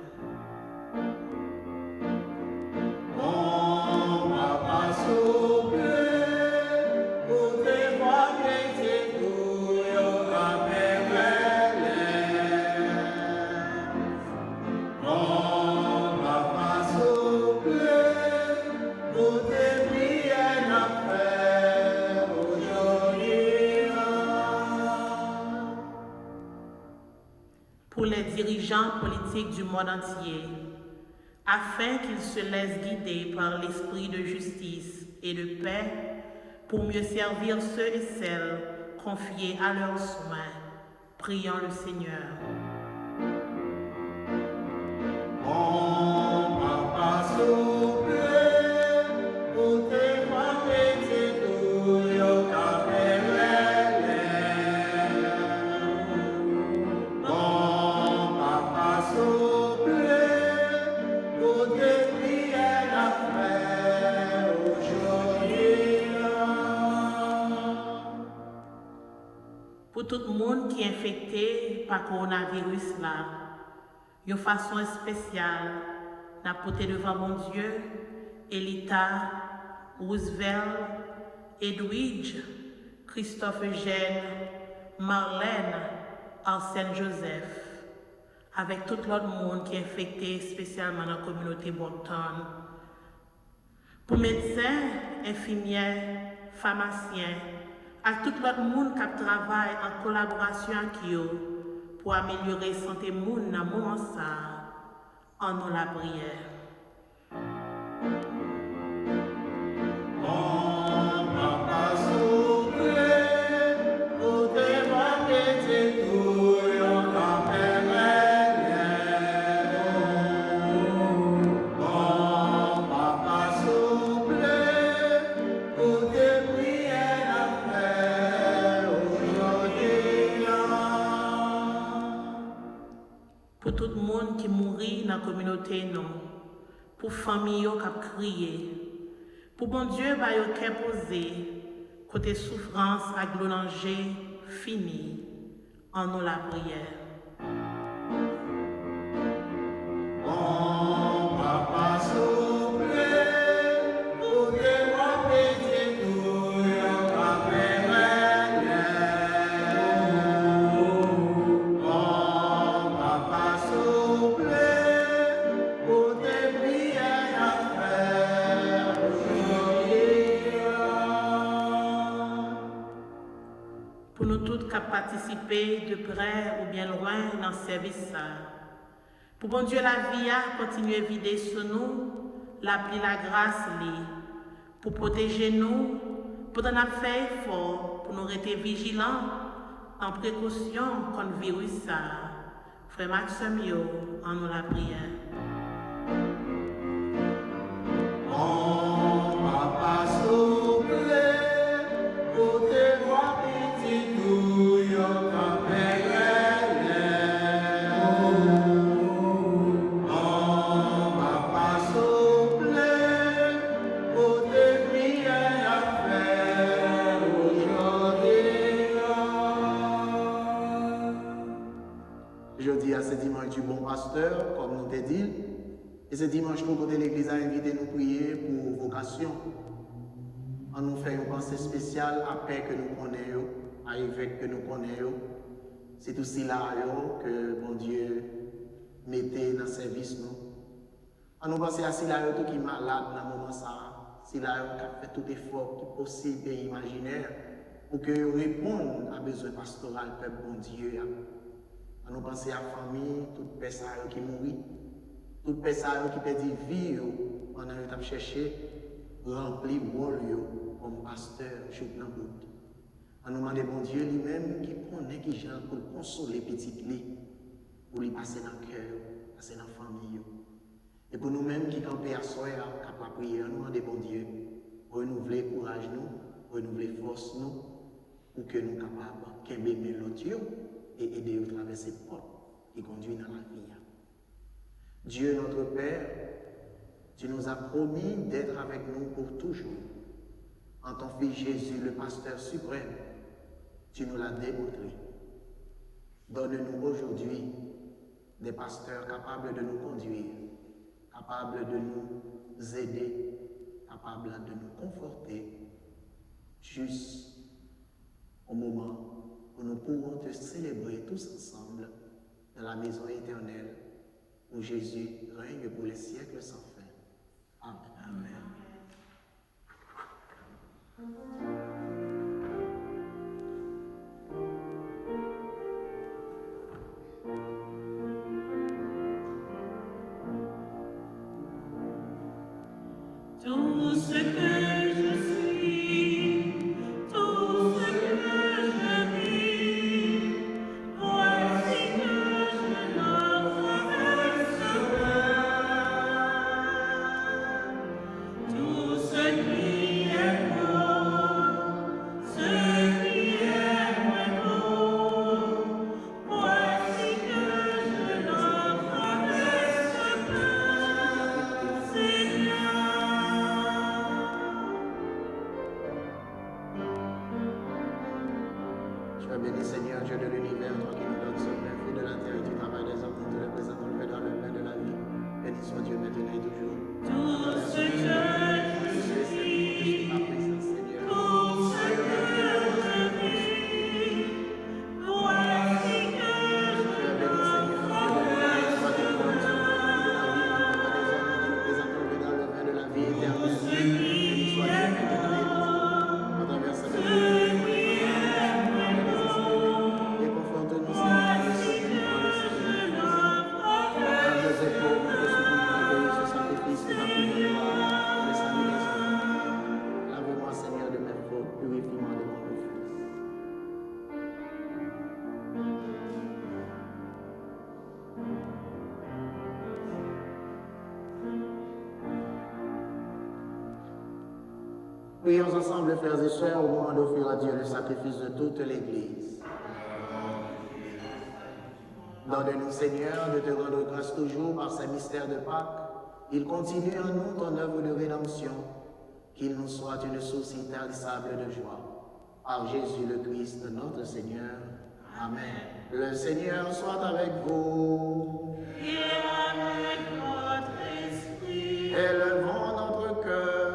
Pour les dirigeants politiques du monde entier, afin qu'ils se laissent guider par l'esprit de justice et de paix pour mieux servir ceux et celles confiés à leurs soins. Prions le Seigneur. Pour tout le monde qui est infecté par coronavirus là, de façon spéciale, n'a porté devant mon Dieu, Elita, Roosevelt, Edwidge, Christophe Eugène, Marlène, Arsène Joseph, avec tout l'autre monde qui est infecté spécialement dans la communauté Bonton. Pour médecins, infirmières, pharmaciens, à tout l'autre monde qui travaille en collaboration avec eux pour améliorer la santé monde dans ce moment ça, en nous la prière. Pour tout le monde qui mourit dans la communauté, non. Pour les familles qui ont crié. Pour bon Dieu, bah, yo cœur posé, côté souffrance à glonanger fini, en nous la prière. Pour nous tous qui participer de près ou bien loin dans ce service. Pour bon Dieu, la vie a continué à vider sur nous, l'appli la grâce, pour protéger nous, pour nous faire effort, pour nous rester vigilants, en précaution contre le virus. Frère Maxime, en nous la prière. Jeudi à ce dimanche du bon pasteur, comme nous t'ai dit, et ce dimanche, nous côté l'église a invité nous prier pour vocation. On nous fait une pensée spéciale à paix que nous connaissons, à évêque que nous connaissons. C'est aussi là que bon Dieu mettait dans le service nous. On nous pense à cela tout qui est malade dans le moment ça. s'il a fait tout effort qui est possible et imaginaire pour que répondre à besoin pastoral peuple bon Dieu. À nous penser à la famille, toute personne qui mourit, toute personne qui perd vie pendant que tu cherché remplir le rôle comme pasteur jour dans bout. À nous demander bon Dieu lui-même qui connaît qui gens pour consoler petit lit, pour lui passer dans le cœur, passer dans la famille. Et pour nous-mêmes qui campons à soi, capable de prier, nous demander bon Dieu, renouveler courage nous, renouveler force nous, pour que nous capables d'aimer l'autre et aider à traverser les portes qui conduisent dans la vie. Dieu notre Père, tu nous as promis d'être avec nous pour toujours. En ton Fils Jésus, le pasteur suprême, tu nous l'as démontré. Donne-nous aujourd'hui des pasteurs capables de nous conduire, capables de nous aider, capables de nous conforter, juste au moment où nous pourrons te célébrer tous ensemble dans la maison éternelle où Jésus règne pour les siècles sans fin. Amen. Amen. Tout ce que je suis, tout ce que je vis, voici que je l'offre avec ce cœur. Tout ce qui est beau, ce qui est beau, voici que je l'offre avec ce cœur, Seigneur. Sois béni Seigneur, Dieu de l'univers, toi qui nous donnes ce pain, fruit de la terre et du travail des hommes, nous te le présentons le fait dans le pain de la vie. Béni soit Dieu maintenant et toujours. Tout ce que je suis, tout ce que je vis, voici que je l'offre avec ce cœur. Tout ce qui est beau, ce qui est et conforte-nous, Seigneur, je l'offre avec ce sacrifice de la prière, le salut des hommes. Lave-moi, Seigneur, de mes fautes, purifie-moi de mon offense. Prions ensemble, frères et sœurs, au moment d'offrir à Dieu le sacrifice de toute l'Église. Donne-nous, Seigneur, de te rendre grâce toujours par ces mystères de Pâques. Il continue en nous ton œuvre de rédemption, qu'il nous soit une source intarissable de joie. Par Jésus le Christ, notre Seigneur. Amen. Le Seigneur soit avec vous. et avec notre esprit. Élevons notre cœur.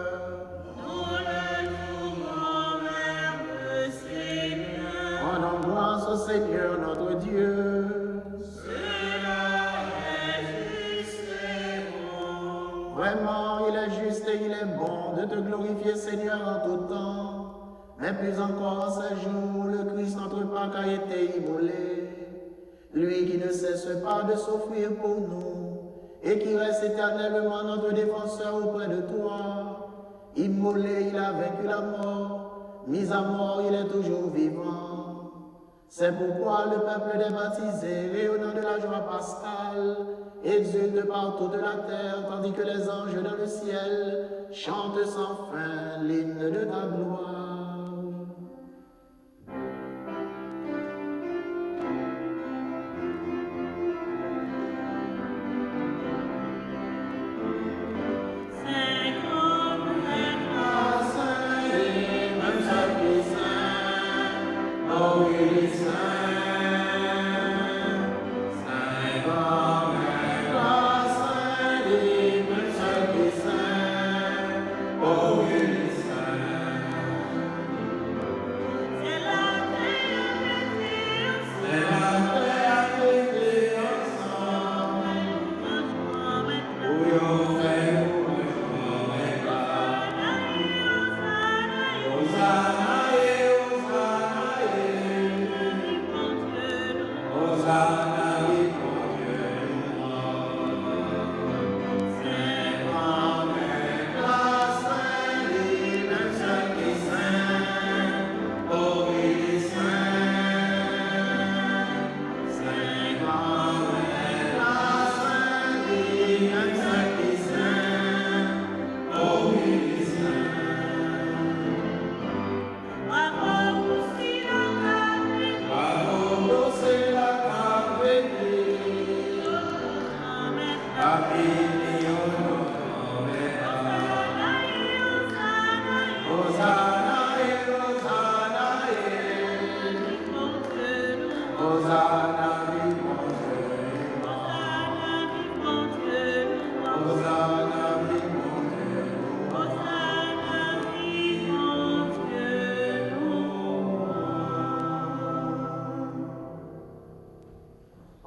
Nous le tournons vers le Seigneur. Rendons grâce au Seigneur notre Dieu. Cela est juste et bon. Vraiment, il est juste et il est bon de te glorifier, Seigneur, en tout temps. Mais plus encore en ce jour, le Christ, notre Pâque, a été immolé. Lui qui ne cesse pas de souffrir pour nous et qui reste éternellement notre défenseur auprès de toi. Immolé, il a vaincu la mort. Mis à mort, il est toujours vivant. C'est pourquoi le peuple des baptisés, rayonnant de la joie pascale, exulte par toute la terre, tandis que les anges dans le ciel chantent sans fin l'hymne de ta gloire. C'est comme un grâce et même seul qui saint, oh il est saint. C'est comme un grâce et même seul qui saint, oh il est saint. C'est la terre avec les ensemble, où on fait.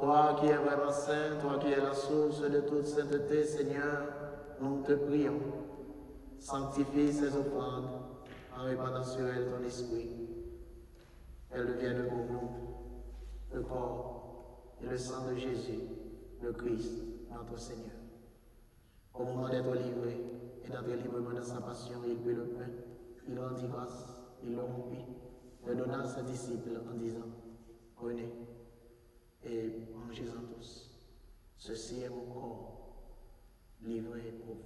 Toi qui es vraiment saint, toi qui es la source de toute sainteté, Seigneur, nous te prions. Sanctifie ces offrandes en répandant sur elles ton esprit. Elles deviennent pour nous le corps et le sang de Jésus, le Christ, notre Seigneur. Au moment d'être livré et d'entrer librement dans sa passion, il prit le pain, il rendit grâce, il le rompit, le donna à ses disciples en disant, prenez et mangez-en tous. Ceci est mon corps, livré pour vous.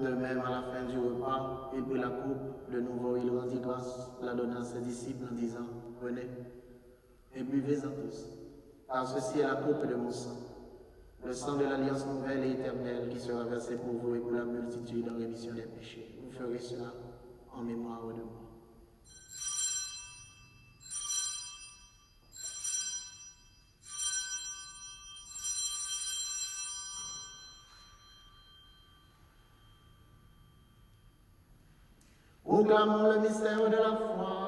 De même, à la fin du repas, il prit la coupe, de nouveau il rendit grâce, la donna à ses disciples en disant, prenez et buvez-en tous, car ceci est la coupe de mon sang, le sang de l'alliance nouvelle et éternelle qui sera versé pour vous et pour la multitude en rémission des péchés. Vous ferez cela en mémoire de moi. Proclamons le mystère de la foi.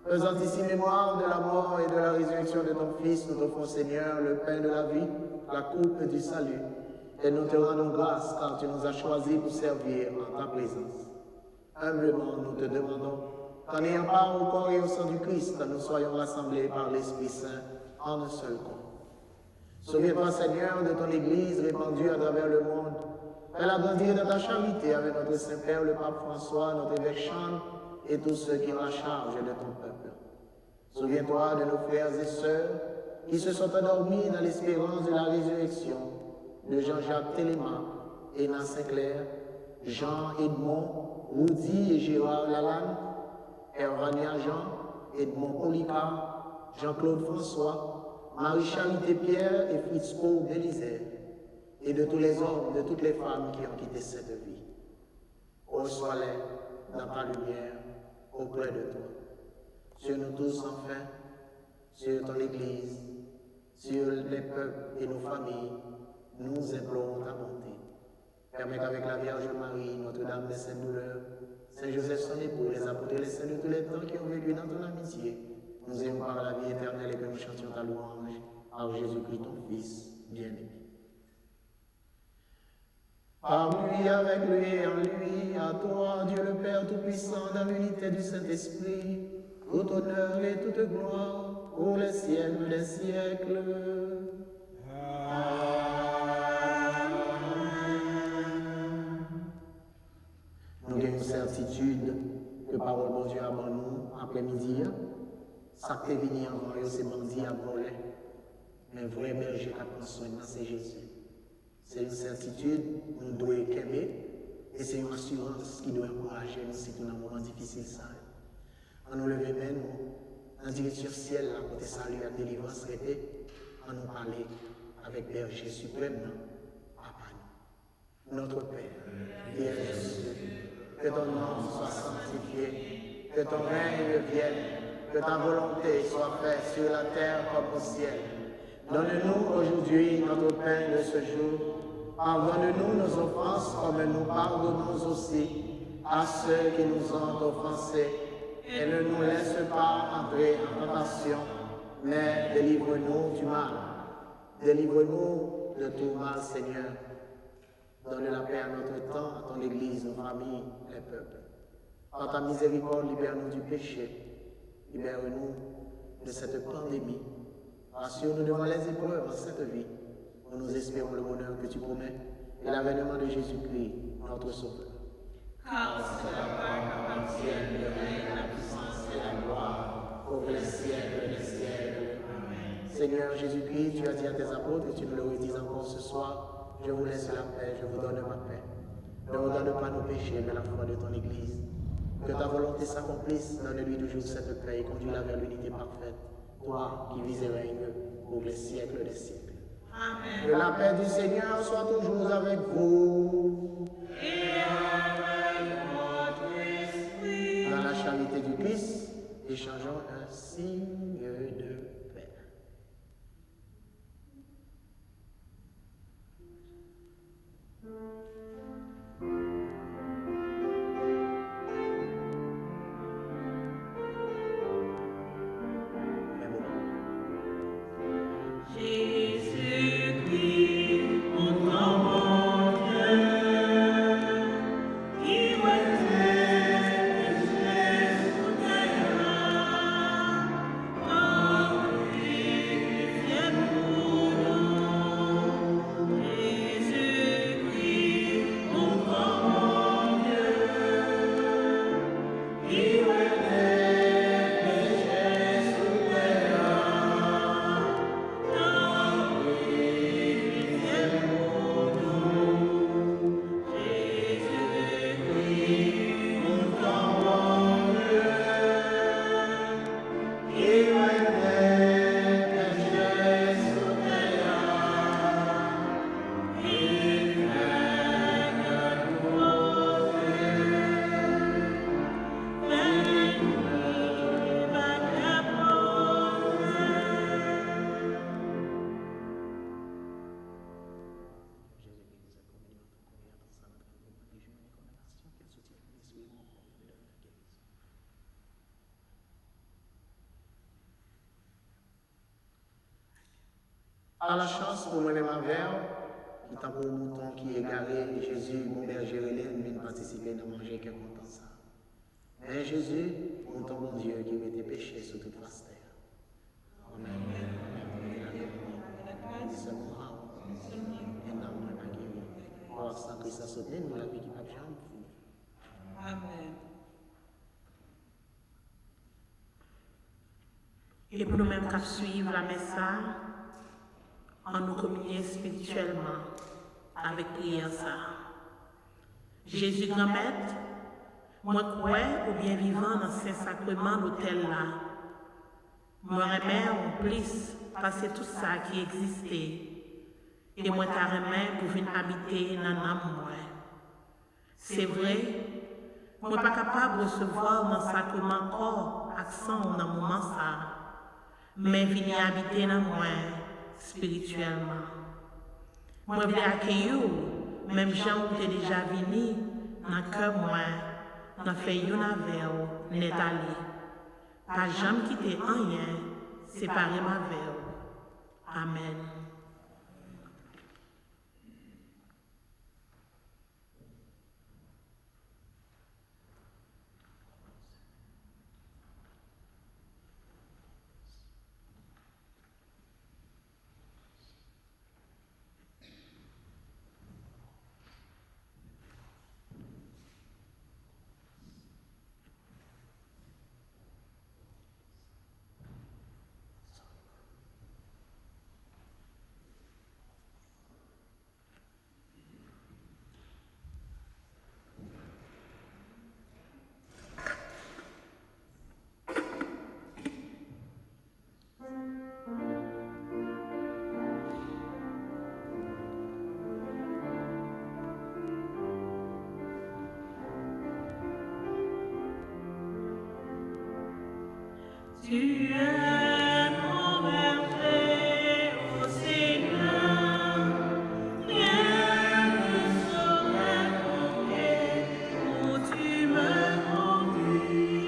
Faisant ici mémoire de la mort et de la résurrection de ton Fils, nous t'offrons, Seigneur, le pain de la vie, la coupe du salut, et nous te rendons grâce car tu nous as choisis pour servir en ta présence. Humblement, nous te demandons qu'en ayant part au corps et au sang du Christ, nous soyons rassemblés par l'Esprit Saint en un seul corps. Souviens-toi, Seigneur, de ton Église répandue à travers le monde. Fais-la grandir dans ta charité avec notre Saint-Père, le Pape François, notre évêque Charles, et tous ceux qui ont la charge de ton peuple. Souviens-toi de nos frères et sœurs qui se sont endormis dans l'espérance de la résurrection, de Jean-Jacques Téléma, Hénin Saint-Clair, Jean-Edmond, Rudy et Gérard Lalanne, Hervania Jean, Edmond Policard, Jean-Claude François, Marie-Charité Pierre et Fritz Paul Bélisaire, et de tous les hommes, de toutes les femmes qui ont quitté cette vie. Reçois-les dans ta lumière, auprès de toi. Sur nous tous, enfin, sur ton Église, sur les peuples et nos familles, nous implorons ta bonté. Permets qu'avec la Vierge Marie, Notre-Dame des Saintes Douleurs, Saint Joseph son époux, les apôtres et les saints de tous les temps qui ont vécu dans ton amitié, nous ayons par la vie éternelle et que nous chantions ta louange par Jésus-Christ, ton Fils bien-aimé. Par lui, avec lui et en lui, à toi, Dieu le Père Tout-Puissant, dans l'unité du Saint-Esprit, tout honneur et toute gloire, pour les siècles des siècles. Nous avons une certitude que parole de Dieu avant nous, après-midi, ça qui est venu avant eux, c'est bandit à voler. Mais vrai berger qui prend soin, c'est Jésus. C'est une certitude, nous devons aimer, et c'est une assurance qui doit encourager nous si nous dans un moment difficile. On nous lever même, dans la direction ciel, là, côté salut et délivrance, on nous parler avec berger suprême, Papa. Notre Père, qui est Jésus, que ton nom soit sanctifié, que ton règne vienne, que ta volonté soit faite sur la terre comme au ciel. Donne-nous aujourd'hui notre pain de ce jour. Pardonne-nous nos offenses comme nous pardonnons aussi à ceux qui nous ont offensés. Et ne nous laisse pas entrer en tentation, mais délivre-nous du mal. Délivre-nous de tout mal, Seigneur. Donne la paix à notre temps, à ton Église, nos familles, les peuples. Par ta miséricorde, libère-nous du péché. Libère-nous de cette pandémie. Rassure-nous devant les épreuves en cette vie. Nous espérons le bonheur que tu promets et l'avènement de Jésus-Christ, notre Sauveur. Car c'est la gloire entière, le règne, la puissance et la gloire, pour les siècles des siècles. Amen. Seigneur Jésus-Christ, tu as dit à tes apôtres et tu nous le redis encore ce soir, je vous laisse la paix, je vous donne ma paix. Ne redonne pas nos péchés, mais la foi de ton Église. Que ta volonté s'accomplisse, donne-lui toujours cette paix et conduis-la vers l'unité parfaite. Toi qui vis et règnes pour les siècles des siècles. Amen. Que la paix du Seigneur soit toujours avec vous. Et avec votre esprit. Dans la charité du Christ, échangeons un signe de paix. Jésus-Christ, mon grand mon Dieu, qui mettait sous terre, en Christ viens pour nous. Jésus-Christ, mon grand mon Dieu, qui mettait sous terre. À la chance pour moi-même avec, qui t'a pour mouton qui est égaré, Jésus, mon berger, vient participer dans manger qui est content ça. Mais Jésus, mouton bon Dieu, qui met tes péchés sur toute face terre. Amen. Amen. Et pour nous-mêmes qui suivons la messe, en nous communier spirituellement avec prière ça. Jésus grand maître, moi crois ou bien vivant dans ces sacrements l'autel là. Moi remets en plus passer tout ça qui existait. Et moi ta remets pour venir habiter dans l'âme moi. C'est vrai, moi pas capable de recevoir dans sacrement corps accent dans moment ça. Mais venir habiter dans moi spirituellement. Moi, je veux accueillir, même gens qui sont déjà venus, dans le cœur moi, dans fait une avec n'est allé. Pas jamais quitter rien, séparer ma veille. Amen. Tu es mon berger, ô Seigneur, rien ne saurait manquer où tu me conduis.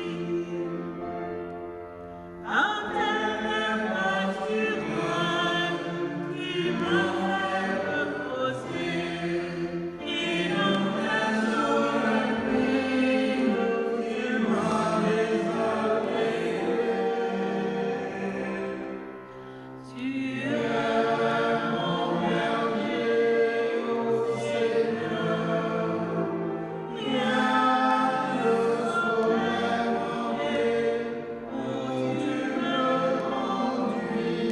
À tes pâturages, tu me fais reposer, et dans tes oreilles, tu m'as réservé. Tu es mon berger, ô Seigneur, rien ne saurait manquer où tu me conduis.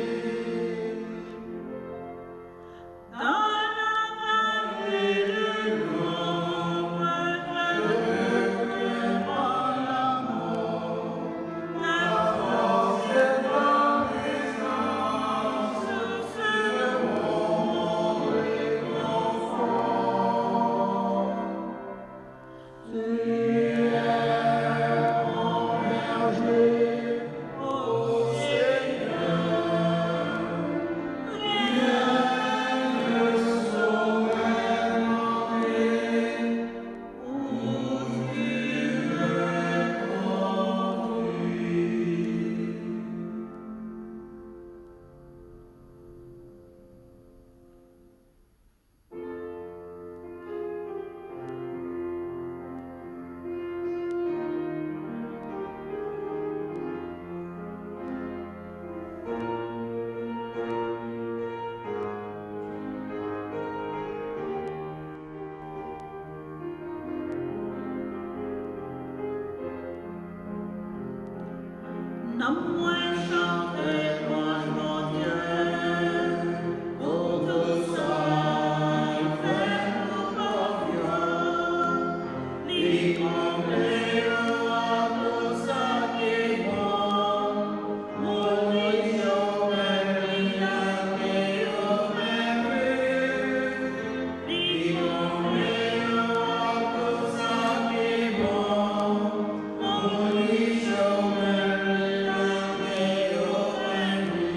Dans la vallée de l'ombre de par la mort, la force et la puissance seront mon réconfort. Tu es mon berger, ô Seigneur, rien ne saurait manquer où tu me conduis. Non-moi chanter louange, mon Dieu, pour tout ça, il fait nous confiance. Lui combler à tout ça qui est bon, mourir au même lien et au même but. Lui combler à tout ça qui est bon, mourir au même lien et au même but.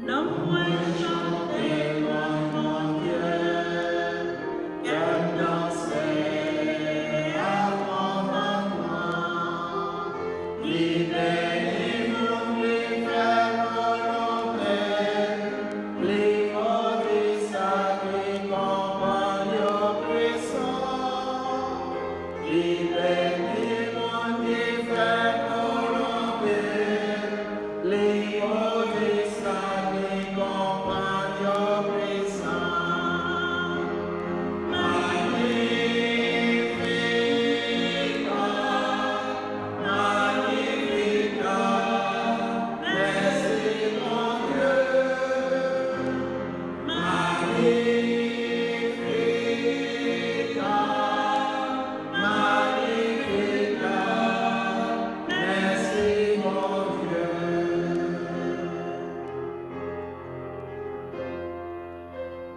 Non-moi chanter louange, mon Dieu, qu'elle danser à commandement. Lui bénir, lui faire volonté, lui ôter sa vie, compagnon puissant. Lui bénir, lui faire volonté, lui ôter sa vie, compagnon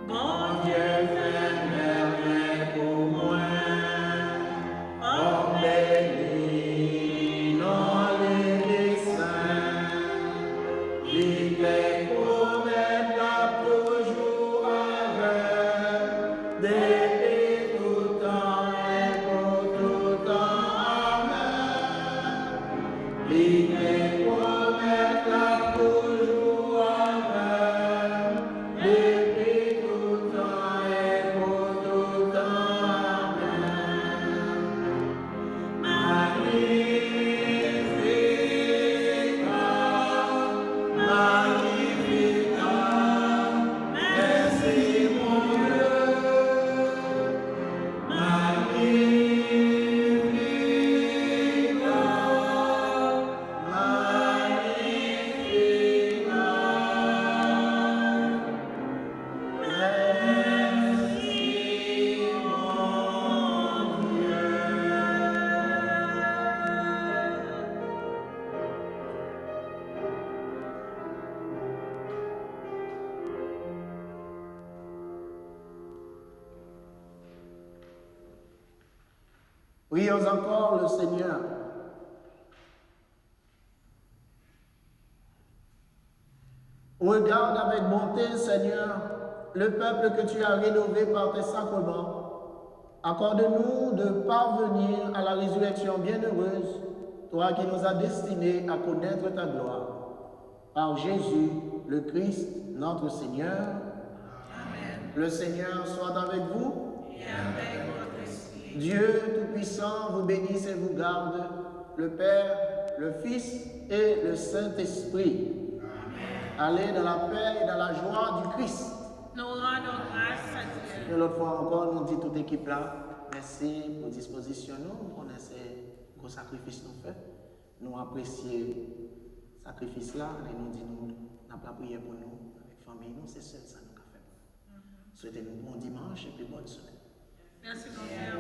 Bon Dieu fait merveille pour moi. Oh, béni, non les saints, il est pour mettre toujours avec, depuis tout temps et pour tout temps. Amen. Il est pour mettre toujours avec, depuis tout temps et pour tout temps. Amen. Magnificat, merci mon Dieu. Prions encore le Seigneur. Regarde avec bonté, Seigneur, le peuple que tu as rénové par tes sacrements. Accorde-nous de parvenir à la résurrection bienheureuse, toi qui nous as destinés à connaître ta gloire. Par Jésus, le Christ, notre Seigneur. Amen. Le Seigneur soit avec vous. Et avec votre esprit. Dieu Tout-Puissant vous bénisse et vous garde, le Père, le Fils et le Saint-Esprit. Allez dans la paix et dans la joie du Christ. Nous rendons grâce à Dieu. Et l'autre fois encore, nous dit toute équipe là, merci pour disposition. Nous connaissons gros sacrifice nous fait. Nous apprécions le sacrifice là et nous dit nous n'avons pas prié pour nous, avec la famille, nous, c'est seul ça nous a fait. Souhaitez-nous bon dimanche et puis bonne semaine. Merci mon Père.